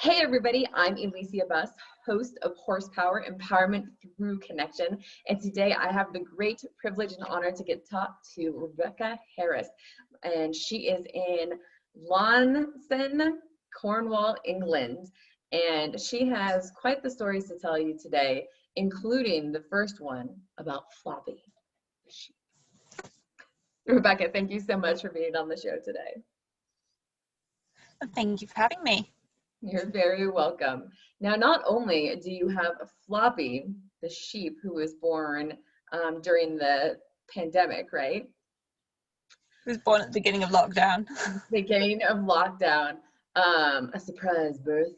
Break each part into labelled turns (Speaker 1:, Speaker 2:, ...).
Speaker 1: Hey everybody, I'm Elysia Buss, host of Horsepower Empowerment Through Connection, and today I have the great privilege and honor to get to talk to Rebecca Harris, and she is in Launceston, Cornwall, England, and she has quite the stories to tell you today, including the first one about Floppy. Rebecca, thank you so much for being on the show today.
Speaker 2: Thank you for having me.
Speaker 1: You're very welcome. Now, not only do you have a Floppy, the sheep who was born during the pandemic, right?
Speaker 2: He was born at the beginning of lockdown.
Speaker 1: Beginning of lockdown, a surprise birth.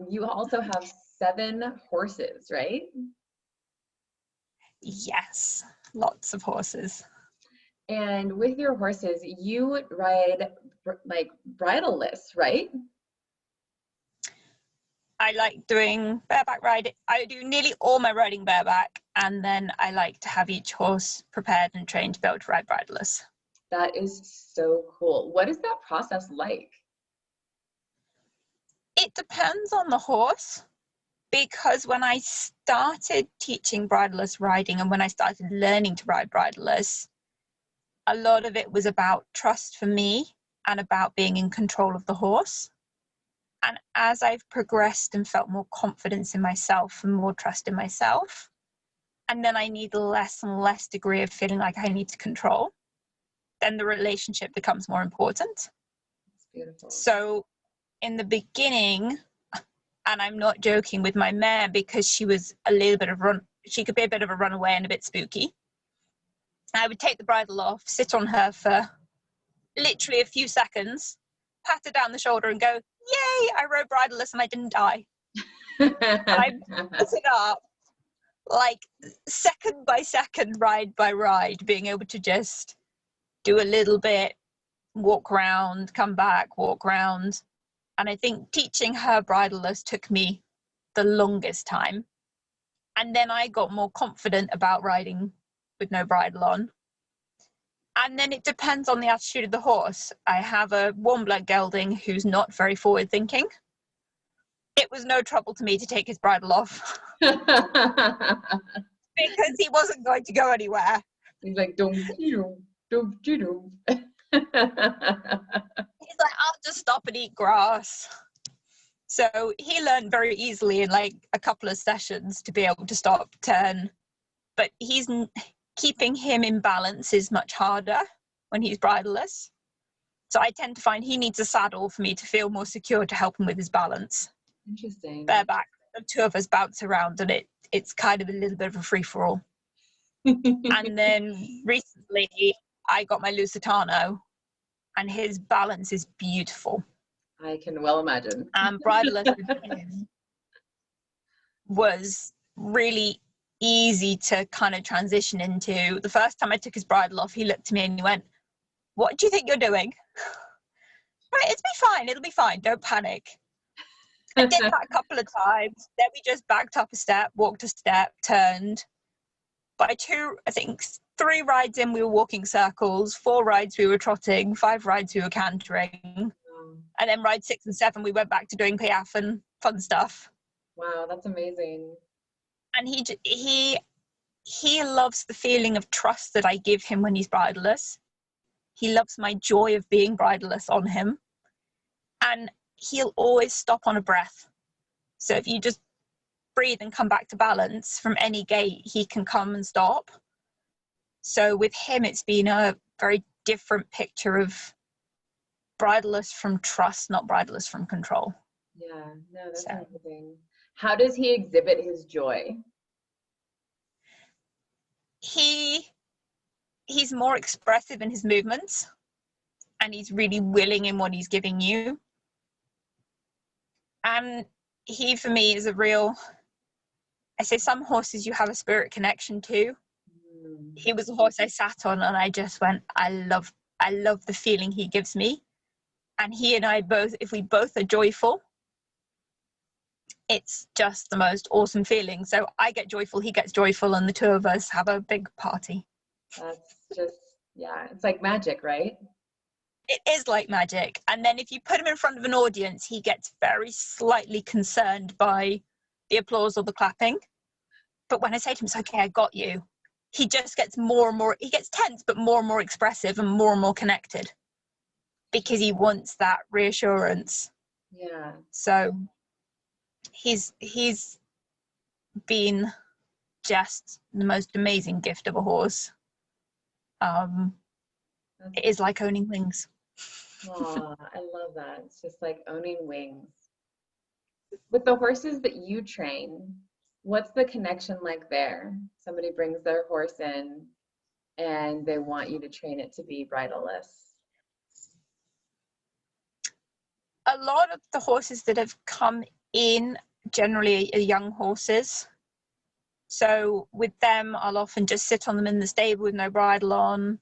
Speaker 1: You also have 7 horses, right?
Speaker 2: Yes, lots of horses.
Speaker 1: And with your horses, you ride like bridleless, right?
Speaker 2: I like doing bareback riding. I do nearly all my riding bareback, and then I like to have each horse prepared and trained to be able to ride bridleless.
Speaker 1: That is so cool. What is that process like?
Speaker 2: It depends on the horse, because when I started teaching bridleless riding and when I started learning to ride bridleless, a lot of it was about trust for me and about being in control of the horse. And as I've progressed and felt more confidence in myself and more trust in myself, and then I need less and less degree of feeling like I need to control, then the relationship becomes more important.
Speaker 1: That's beautiful.
Speaker 2: So in the beginning, and I'm not joking, with my mare, because she was a little bit of she could be a bit of a runaway and a bit spooky, I would take the bridle off, sit on her for literally a few seconds, pat her down the shoulder and go, yay, I rode bridleless and I didn't die. And I put it up, like second by second, ride by ride, being able to just do a little bit, walk around, come back, walk around. And I think teaching her bridleless took me the longest time. And then I got more confident about riding with no bridle on. And then it depends on the attitude of the horse. I have a warm blood gelding who's not very forward thinking. It was no trouble to me to take his bridle off because he wasn't going to go anywhere.
Speaker 1: He's like, don't you do. He's
Speaker 2: like, I'll just stop and eat grass. So he learned very easily in like a couple of sessions to be able to stop, turn. But keeping him in balance is much harder when he's bridleless. So I tend to find he needs a saddle for me to feel more secure to help him with his balance.
Speaker 1: Interesting.
Speaker 2: Bareback, the two of us bounce around and it's kind of a little bit of a free-for-all. And then recently I got my Lusitano and his balance is beautiful.
Speaker 1: I can well imagine.
Speaker 2: And bridleless with him was really easy to kind of transition into. The first time I took his bridle off, he looked at me and he went, what do you think you're doing? Right, it'll be fine, don't panic. I did that a couple of times. Then we just backed up a step, walked a step, turned. By 3 rides in, we were walking circles. 4 rides, we were trotting. 5 rides, we were cantering. And then ride 6 and 7, we went back to doing piaffe and fun stuff.
Speaker 1: Wow, that's amazing.
Speaker 2: And he loves the feeling of trust that I give him when he's bridleless. He loves my joy of being bridleless on him. And he'll always stop on a breath. So if you just breathe and come back to balance from any gait, he can come and stop. So with him, it's been a very different picture of bridleless from trust, not bridleless from control.
Speaker 1: Yeah, no, that's amazing. How does he exhibit his joy?
Speaker 2: He's more expressive in his movements, and he's really willing in what he's giving you. And he, for me, is a real, I say some horses you have a spirit connection to. He was a horse I sat on and I just went, I love the feeling he gives me. And he and I both, if we both are joyful, it's just the most awesome feeling. So I get joyful, he gets joyful, and the two of us have a big party.
Speaker 1: That's just, yeah, it's like magic, right?
Speaker 2: It is like magic. And then if you put him in front of an audience, he gets very slightly concerned by the applause or the clapping. But when I say to him, it's okay, I got you, he just gets more and more, he gets tense, but more and more expressive and more connected because he wants that reassurance.
Speaker 1: Yeah.
Speaker 2: So he's been just the most amazing gift of a horse. It is like owning wings.
Speaker 1: Aw, I love that. It's just like owning wings. With the horses that you train, what's the connection like there? Somebody brings their horse in and they want you to train it to be bridleless.
Speaker 2: A lot of the horses that have come in generally are young horses. So with them, I'll often just sit on them in the stable with no bridle on,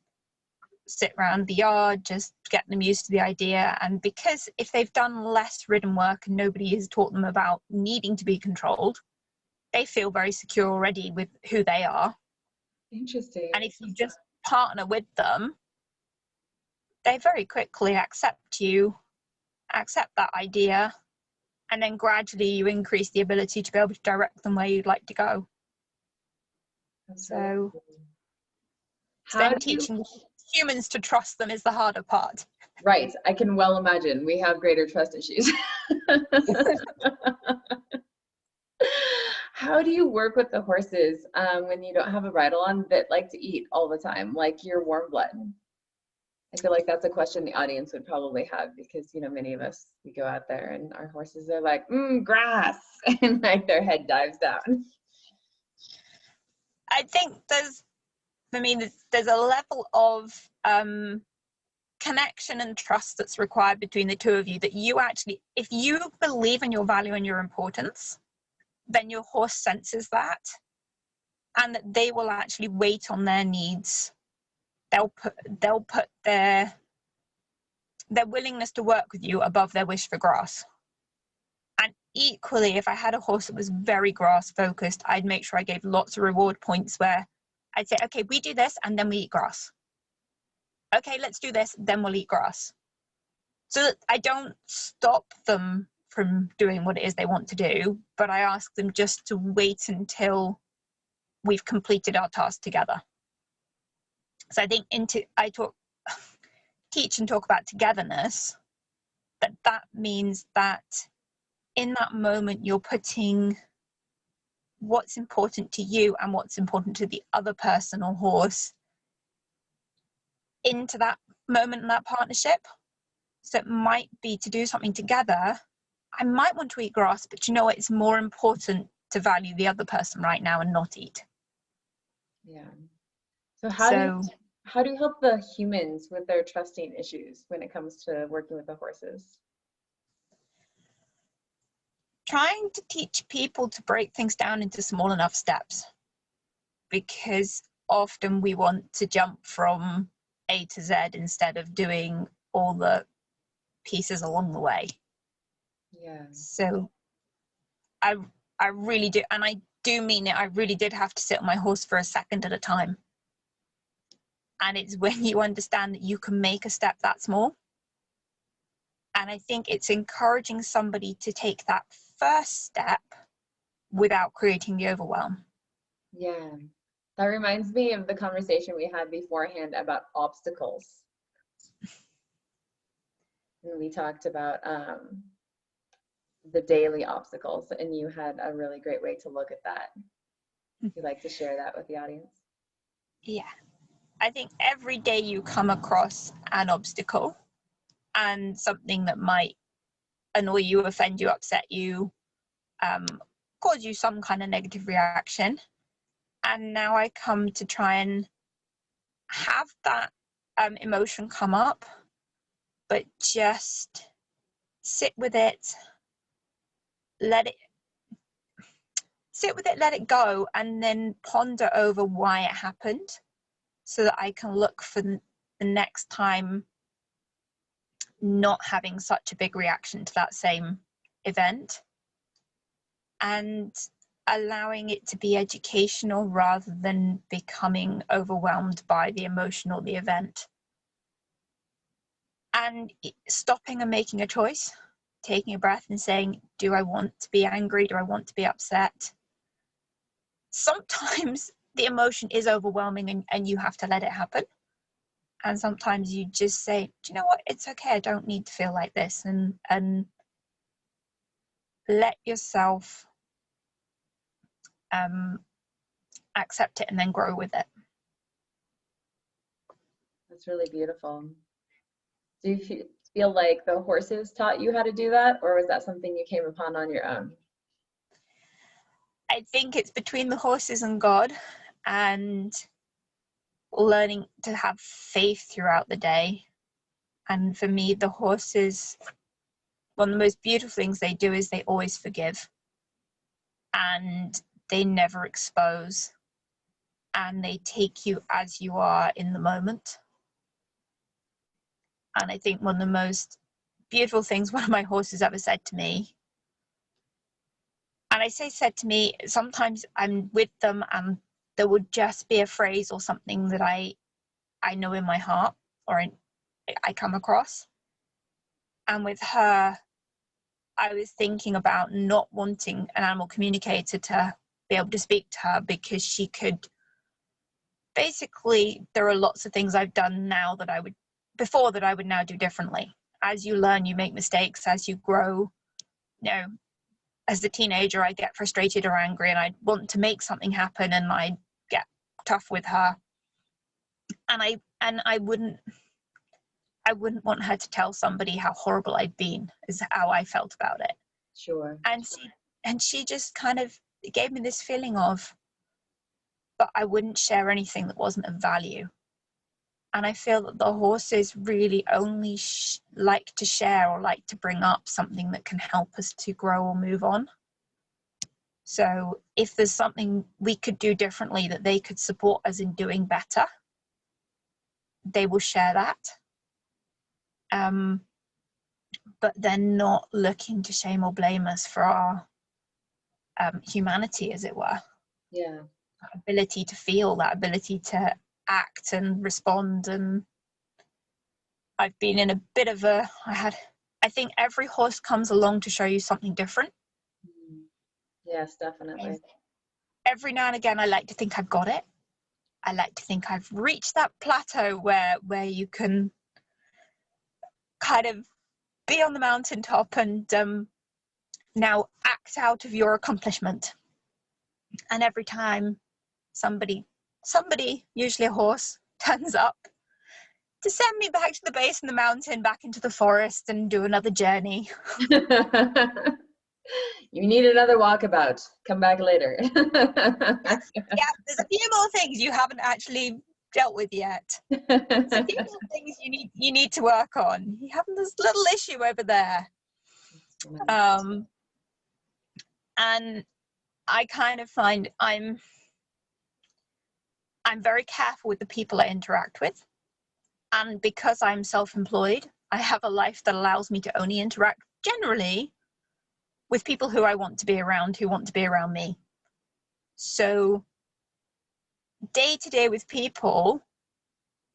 Speaker 2: sit around the yard, just get them used to the idea. And because if they've done less ridden work and nobody has taught them about needing to be controlled, they feel very secure already with who they are.
Speaker 1: Interesting.
Speaker 2: And if you just partner with them, they very quickly accept that idea, and then gradually you increase the ability to be able to direct them where you'd like to go. So then teaching humans to trust them is the harder part.
Speaker 1: Right, I can well imagine. We have greater trust issues. How do you work with the horses when you don't have a bridle on that like to eat all the time, like your warm blood? I feel like that's a question the audience would probably have because, you know, many of us, we go out there and our horses are like, grass, and like their head dives down.
Speaker 2: I think there's a level of connection and trust that's required between the two of you, that you actually, if you believe in your value and your importance, then your horse senses that, and that they will actually wait on their needs. They'll put their willingness to work with you above their wish for grass. And equally, if I had a horse that was very grass focused, I'd make sure I gave lots of reward points where I'd say, okay, we do this and then we eat grass. Okay, let's do this, then we'll eat grass. So that I don't stop them from doing what it is they want to do, but I ask them just to wait until we've completed our task together. So I think teach and talk about togetherness, that means that in that moment you're putting what's important to you and what's important to the other person or horse into that moment and that partnership. So it might be to do something together. I might want to eat grass, but you know what? It's more important to value the other person right now and not eat.
Speaker 1: Yeah. So how do you help the humans with their trusting issues when it comes to working with the horses?
Speaker 2: Trying to teach people to break things down into small enough steps, because often we want to jump from A to Z instead of doing all the pieces along the way.
Speaker 1: Yeah.
Speaker 2: So I really do, and I do mean it, I really did have to sit on my horse for a second at a time. And it's when you understand that you can make a step that small. And I think it's encouraging somebody to take that first step without creating the overwhelm.
Speaker 1: Yeah. That reminds me of the conversation we had beforehand about obstacles. And we talked about the daily obstacles, and you had a really great way to look at that. Would you like to share that with the audience?
Speaker 2: Yeah. I think every day you come across an obstacle and something that might annoy you, offend you, upset you, cause you some kind of negative reaction. And now I come to try and have that emotion come up, but just sit with it, let it go, and then ponder over why it happened, so that I can look for the next time not having such a big reaction to that same event, and allowing it to be educational rather than becoming overwhelmed by the emotion or the event. And stopping and making a choice, taking a breath and saying, do I want to be angry? Do I want to be upset? Sometimes the emotion is overwhelming and you have to let it happen. And sometimes you just say, do you know what? It's okay. I don't need to feel like this. And let yourself accept it and then grow with it.
Speaker 1: That's really beautiful. Do you feel like the horses taught you how to do that, or was that something you came upon on your own?
Speaker 2: I think it's between the horses and God, and learning to have faith throughout the day. And for me, the horses, one of the most beautiful things they do is they always forgive, and they never expose, and they take you as you are in the moment. And I think one of the most beautiful things one of my horses ever said to me, and I say said to me, sometimes I'm with them and there would just be a phrase or something that I know in my heart, or I come across. And with her, I was thinking about not wanting an animal communicator to be able to speak to her, because she could basically, there are lots of things I've done now that I would before that I would now do differently. As you learn, you make mistakes. As you grow, you know, as a teenager, I get frustrated or angry and I want to make something happen, and I get tough with her. And I wouldn't want her to tell somebody how horrible I'd been, is how I felt about it.
Speaker 1: Sure.
Speaker 2: And she just kind of gave me this feeling of, but I wouldn't share anything that wasn't of value. And I feel that the horses really only like to share or like to bring up something that can help us to grow or move on. So if there's something we could do differently that they could support us in doing better, they will share that. But they're not looking to shame or blame us for our humanity, as it were.
Speaker 1: Yeah.
Speaker 2: That ability to feel, that ability to act and respond. And I've been in a bit of I think every horse comes along to show you something different.
Speaker 1: Yes, definitely.
Speaker 2: Every now and again, I like to think I've got it. I like to think I've reached that plateau where you can kind of be on the mountaintop and now act out of your accomplishment. And every time somebody, usually a horse, turns up to send me back to the base of the mountain, back into the forest, and do another journey.
Speaker 1: You need another walkabout. Come back later.
Speaker 2: Yeah, there's a few more things you haven't actually dealt with yet. There's a few more things you need to work on. You have this little issue over there. And I kind of find I'm very careful with the people I interact with. And because I'm self-employed, I have a life that allows me to only interact generally with people who I want to be around, who want to be around me. So day to day with people,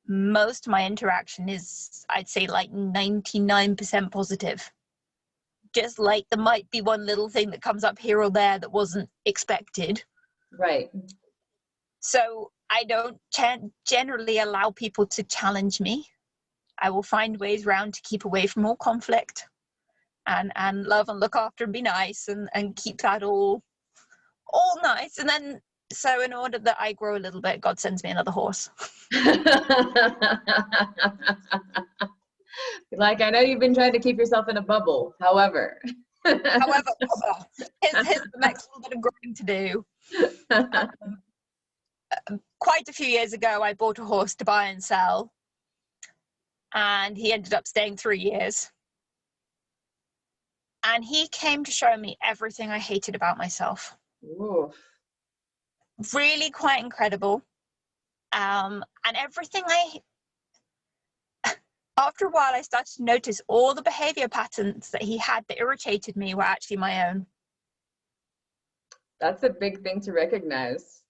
Speaker 2: most of my interaction is, I'd say, like 99% positive. Just like there might be one little thing that comes up here or there that wasn't expected.
Speaker 1: Right.
Speaker 2: So I don't generally allow people to challenge me. I will find ways around to keep away from all conflict and love and look after and be nice and keep that all nice. And then, so in order that I grow a little bit, God sends me another horse.
Speaker 1: Like, I know you've been trying to keep yourself in a bubble. However,
Speaker 2: here's the next little bit of growing to do. Quite a few years ago, I bought a horse to buy and sell, and he ended up staying 3 years. And he came to show me everything I hated about myself.
Speaker 1: Ooh.
Speaker 2: Really quite incredible. And everything after a while, I started to notice all the behavior patterns that he had that irritated me were actually my own.
Speaker 1: That's a big thing to recognize.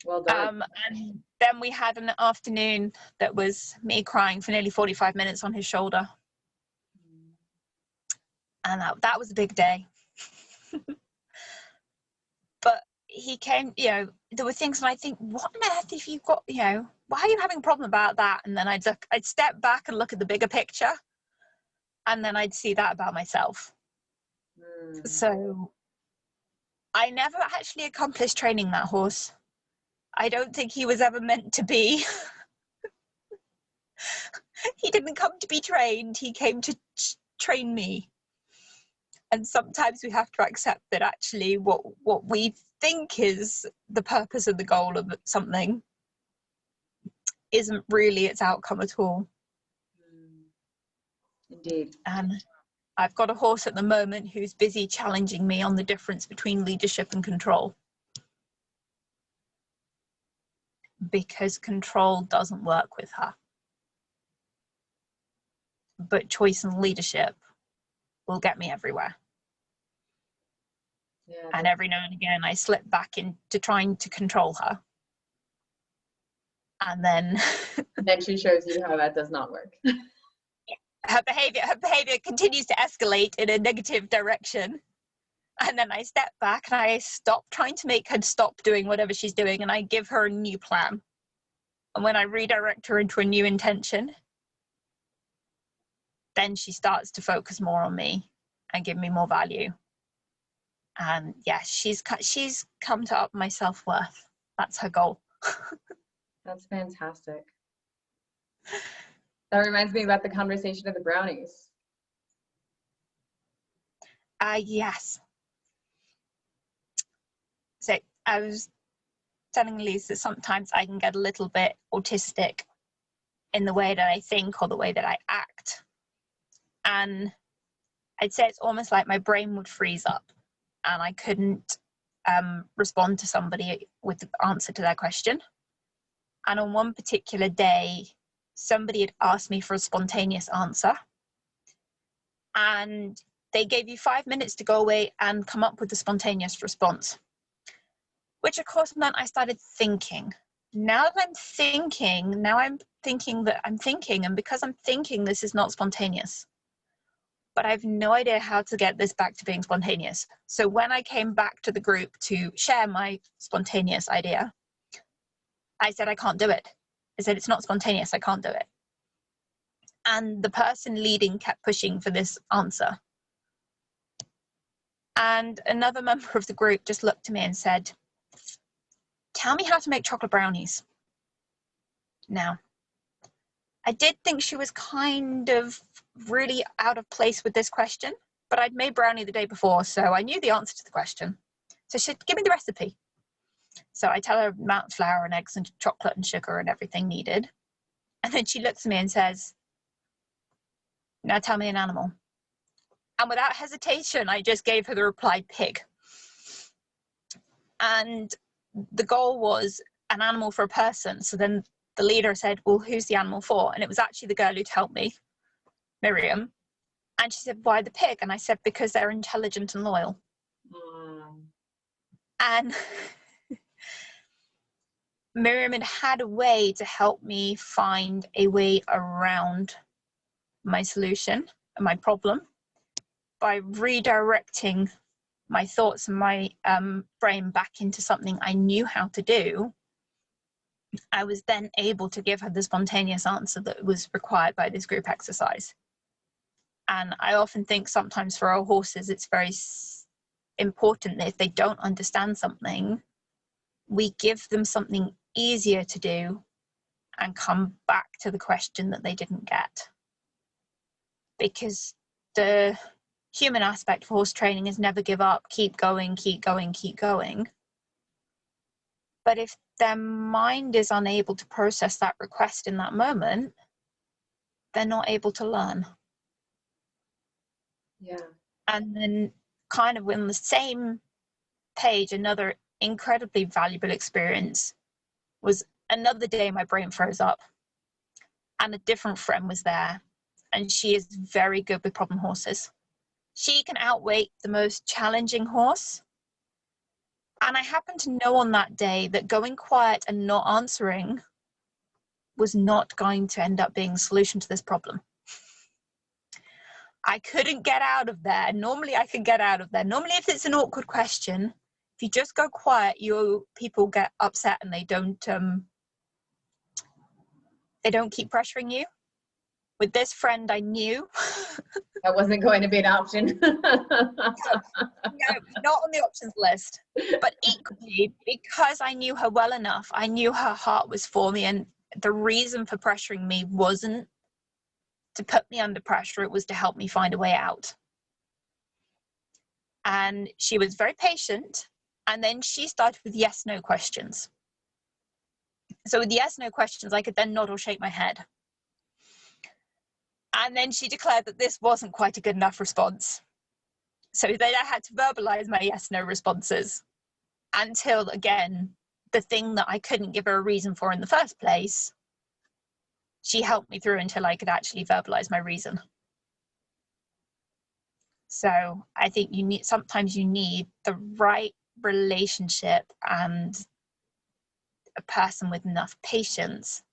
Speaker 1: Well done.
Speaker 2: And then we had an afternoon that was me crying for nearly 45 minutes on his shoulder. And that was a big day. But he came, there were things, and I think, what on earth have you got, why are you having a problem about that? And then I'd step back and look at the bigger picture, and then I'd see that about myself. So I never actually accomplished training that horse. I don't think he was ever meant to be. He didn't come to be trained. He came to train me. And sometimes we have to accept that actually what we think is the purpose and the goal of something isn't really its outcome at all.
Speaker 1: Indeed.
Speaker 2: And I've got a horse at the moment who's busy challenging me on the difference between leadership and control. Because control doesn't work with her. But choice and leadership will get me everywhere.
Speaker 1: Yeah,
Speaker 2: and every now and again I slip back into trying to control her. And then
Speaker 1: she shows you how that does not work.
Speaker 2: her behavior continues to escalate in a negative direction. And then I step back and I stop trying to make her stop doing whatever she's doing, and I give her a new plan. And when I redirect her into a new intention, then she starts to focus more on me and give me more value. And yeah, she's come to up my self-worth. That's her goal.
Speaker 1: That's fantastic. That reminds me about the conversation of the brownies.
Speaker 2: Yes. So I was telling Elise that sometimes I can get a little bit autistic in the way that I think or the way that I act. And I'd say it's almost like my brain would freeze up and I couldn't respond to somebody with the answer to their question. And on one particular day, somebody had asked me for a spontaneous answer. And they gave you 5 minutes to go away and come up with a spontaneous response. Which of course meant I started thinking. Now that I'm thinking, and because I'm thinking, this is not spontaneous. But I have no idea how to get this back to being spontaneous. So when I came back to the group to share my spontaneous idea, I said, I can't do it. I said, it's not spontaneous, I can't do it. And the person leading kept pushing for this answer. And another member of the group just looked at me and said, tell me how to make chocolate brownies. Now, I did think she was kind of really out of place with this question, but I'd made brownie the day before, so I knew the answer to the question. So she said, give me the recipe. So I tell her amount of flour and eggs and chocolate and sugar and everything needed. And then she looks at me and says, now tell me an animal. And without hesitation, I just gave her the reply, pig. And the goal was an animal for a person. So then the leader said, well, who's the animal for? And it was actually the girl who'd helped me, Miriam. And she said, why the pig? And I said, because they're intelligent and loyal. And Miriam had a way to help me find a way around my solution and my problem by redirecting my thoughts and my brain back into something I knew how to do. I was then able to give her the spontaneous answer that was required by this group exercise. And I often think sometimes for our horses, it's very important that if they don't understand something, we give them something easier to do and come back to the question that they didn't get. Because the human aspect of horse training is never give up, keep going, keep going, keep going. But if their mind is unable to process that request in that moment, they're not able to learn.
Speaker 1: Yeah.
Speaker 2: And then kind of on the same page, another incredibly valuable experience was another day my brain froze up and a different friend was there, and she is very good with problem horses. She can outweight the most challenging horse, And I happened to know on that day that going quiet and not answering was not going to end up being a solution to this problem. I couldn't get out of there. Normally I could get out of there. Normally if it's an awkward question, if you just go quiet, people get upset and they don't keep pressuring you. With this friend, I knew
Speaker 1: that wasn't going to be an option.
Speaker 2: No, not on the options list. But equally, because I knew her well enough, I knew her heart was for me, and the reason for pressuring me wasn't to put me under pressure, it was to help me find a way out. And she was very patient, and then she started with yes/no questions. So with yes/no questions, I could then nod or shake my head. And then she declared that this wasn't quite a good enough response. So then I had to verbalize my yes/no responses until, again, the thing that I couldn't give her a reason for in the first place, she helped me through until I could actually verbalize my reason. So I think sometimes you need the right relationship and a person with enough patience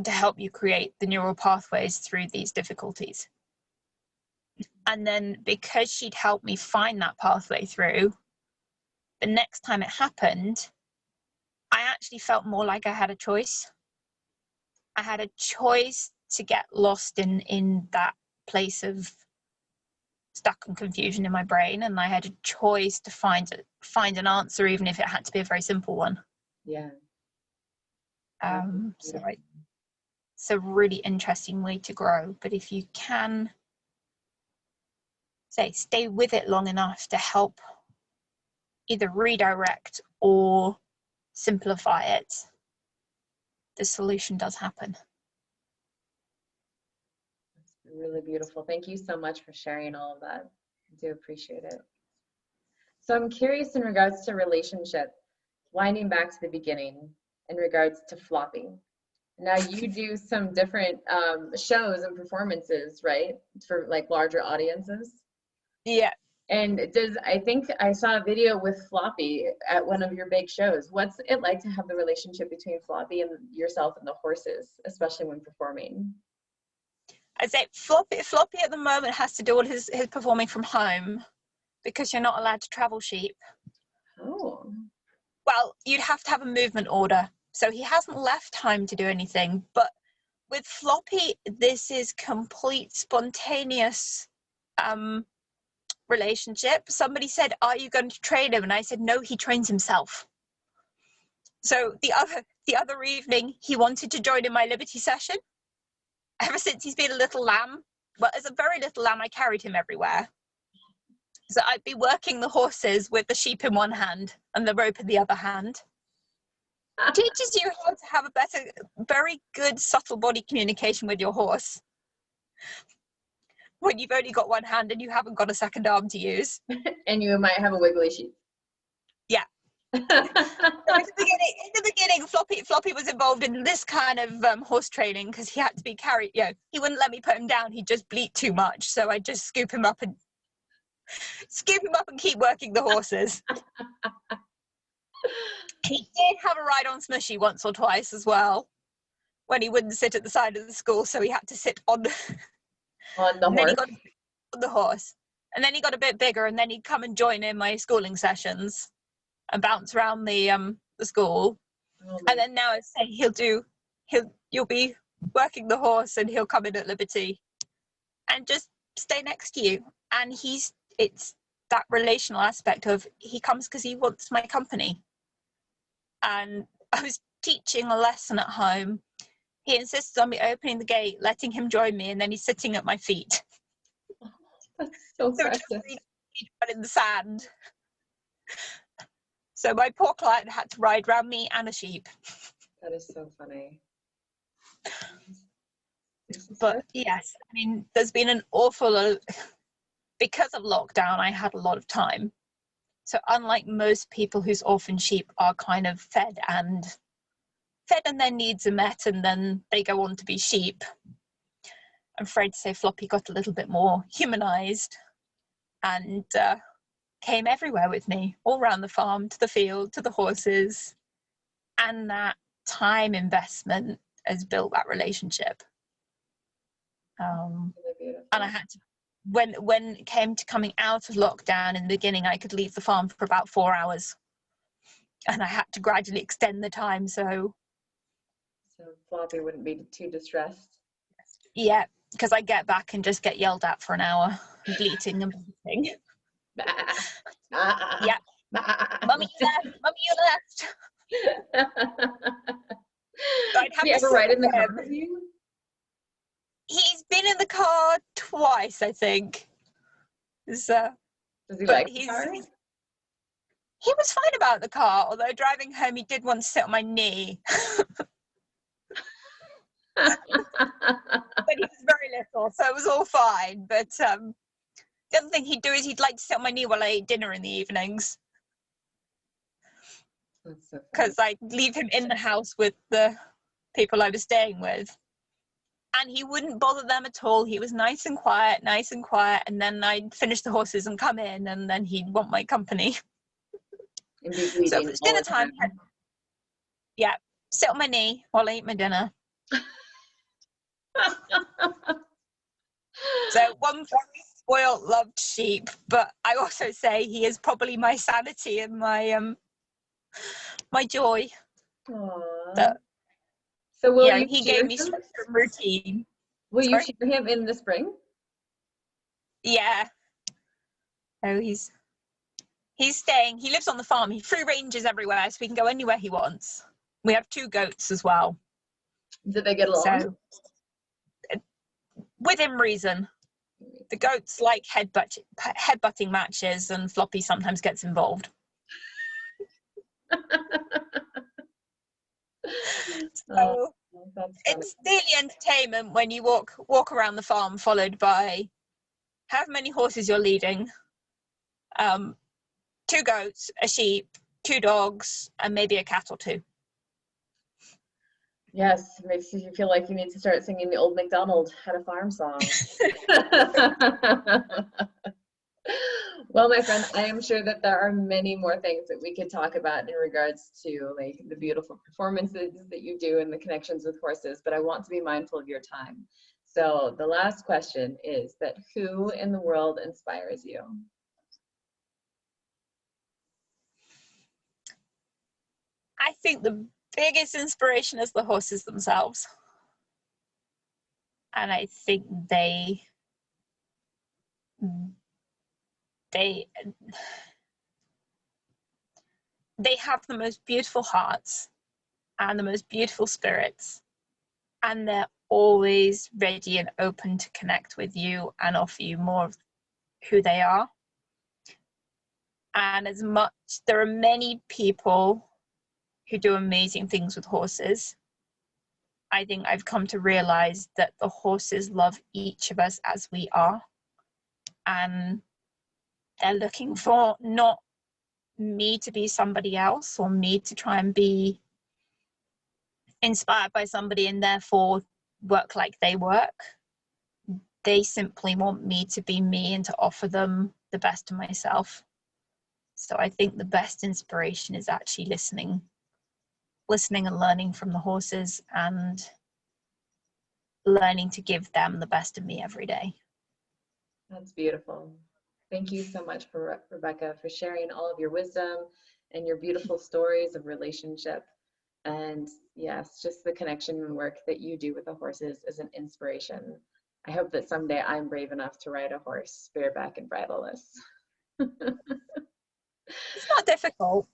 Speaker 2: to help you create the neural pathways through these difficulties. And then because she'd helped me find that pathway through, the next time it happened, I actually felt more like I had a choice. I had a choice to get lost in that place of stuck and confusion in my brain, and I had a choice to find an answer, even if it had to be a very simple one.
Speaker 1: Yeah.
Speaker 2: So it's a really interesting way to grow. But if you can stay with it long enough to help either redirect or simplify it, the solution does happen.
Speaker 1: That's really beautiful. Thank you so much for sharing all of that. I do appreciate it. So I'm curious in regards to relationship, winding back to the beginning in regards to Floppy. Now you do some different shows and performances, right? For like larger audiences.
Speaker 2: Yeah.
Speaker 1: And I think I saw a video with Floppy at one of your big shows. What's it like to have the relationship between Floppy and yourself and the horses, especially when performing?
Speaker 2: I'd say Floppy at the moment has to do all his performing from home because you're not allowed to travel sheep.
Speaker 1: Oh.
Speaker 2: Well, you'd have to have a movement order. So he hasn't left home to do anything. But with Floppy, this is complete spontaneous relationship. Somebody said, "Are you going to train him?" And I said, "No, he trains himself." So the other evening, he wanted to join in my Liberty session. Ever since he's been a little lamb, well, as a very little lamb, I carried him everywhere. So I'd be working the horses with the sheep in one hand and the rope in the other hand. It teaches you how to have a better, very good, subtle body communication with your horse when you've only got one hand and you haven't got a second arm to use.
Speaker 1: And you might have a wiggly sheep.
Speaker 2: Yeah. So in the beginning, Floppy was involved in this kind of horse training because he had to be carried. He wouldn't let me put him down. He'd just bleat too much, so I'd just scoop him up and keep working the horses. He did have a ride on Smushy once or twice as well, when he wouldn't sit at the side of the school, so he had to sit on the
Speaker 1: horse.
Speaker 2: On the horse. And then he got a bit bigger, and then he'd come and join in my schooling sessions and bounce around the school. And then now it's saying you'll be working the horse and he'll come in at Liberty and just stay next to you. And it's that relational aspect of he comes because he wants my company. And I was teaching a lesson at home. He insisted on me opening the gate, letting him join me, and then he's sitting at my feet.
Speaker 1: That's so precious.
Speaker 2: In the sand. So my poor client had to ride around me and a sheep.
Speaker 1: That is so funny.
Speaker 2: But yes, I mean, there's been an awful lot, because of lockdown, I had a lot of time. So unlike most people whose orphan sheep are kind of fed and their needs are met and then they go on to be sheep, I'm afraid to say Floppy got a little bit more humanized and came everywhere with me, all around the farm, to the field, to the horses. And that time investment has built that relationship. And I had to, when it came to coming out of lockdown in the beginning, I could leave the farm for about 4 hours. And I had to gradually extend the time so
Speaker 1: Floppy wouldn't be too distressed.
Speaker 2: Yeah, because I get back and just get yelled at for an hour, bleating and bleating. Yeah. Mummy, you left. Mummy, you left. So I'd have
Speaker 1: Did he
Speaker 2: to
Speaker 1: ever
Speaker 2: sit
Speaker 1: ride in the
Speaker 2: with him.
Speaker 1: car with you?
Speaker 2: He's been in the car twice, I think. So,
Speaker 1: Does he
Speaker 2: but
Speaker 1: like the
Speaker 2: he
Speaker 1: car?
Speaker 2: was fine about the car, although driving home he did want to sit on my knee. But he was very little, so it was all fine. But the other thing he'd do is he'd like to sit on my knee while I ate dinner in the evenings. Because I'd leave him in the house with the people I was staying with. And he wouldn't bother them at all. He was nice and quiet. And then I'd finish the horses and come in, and then he'd want my company.
Speaker 1: And be
Speaker 2: So if it's dinner time, yeah, sit on my knee while I eat my dinner. So one very spoiled, loved sheep, but I also say he is probably my sanity and my my joy.
Speaker 1: Aww. So will you
Speaker 2: he
Speaker 1: shear
Speaker 2: gave me
Speaker 1: him?
Speaker 2: structure and routine.
Speaker 1: Will you shear him in the spring?
Speaker 2: Yeah. So he's staying. He lives on the farm. He free ranges everywhere, so he can go anywhere he wants. We have 2 goats as well.
Speaker 1: Do they get along?
Speaker 2: So within reason. The goats like headbutting matches, and Floppy sometimes gets involved. So it's daily entertainment when you walk around the farm, followed by however many horses you're leading, 2 goats, a sheep, 2 dogs, and maybe a cat or 2.
Speaker 1: Yes, it makes you feel like you need to start singing the Old MacDonald Had a Farm song. Well, my friend, I am sure that there are many more things that we could talk about in regards to like the beautiful performances that you do and the connections with horses, but I want to be mindful of your time. So the last question is that who in the world inspires you?
Speaker 2: I think the biggest inspiration is the horses themselves. And I think they have the most beautiful hearts and the most beautiful spirits, and they're always ready and open to connect with you and offer you more of who they are. And as much, there are many people who do amazing things with horses. I think I've come to realize that the horses love each of us as we are, and they're looking for not me to be somebody else or me to try and be inspired by somebody and therefore work like they work. They simply want me to be me and to offer them the best of myself. So I think the best inspiration is actually listening and learning from the horses and learning to give them the best of me every day.
Speaker 1: That's beautiful. Thank you so much, Rebecca, for sharing all of your wisdom and your beautiful stories of relationship. And yes, just the connection and work that you do with the horses is an inspiration. I hope that someday I'm brave enough to ride a horse bareback and bridleless.
Speaker 2: It's not difficult.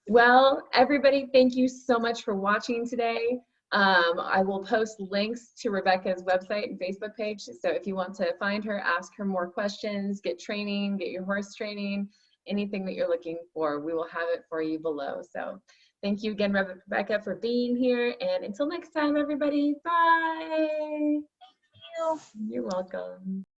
Speaker 1: Well, everybody, thank you so much for watching today. I will post links to Rebecca's website and Facebook page. So if you want to find her, ask her more questions, get training, get your horse training, anything that you're looking for, we will have it for you below. So thank you again, Rebecca, for being here. And until next time, everybody, bye.
Speaker 2: Thank you.
Speaker 1: You're welcome.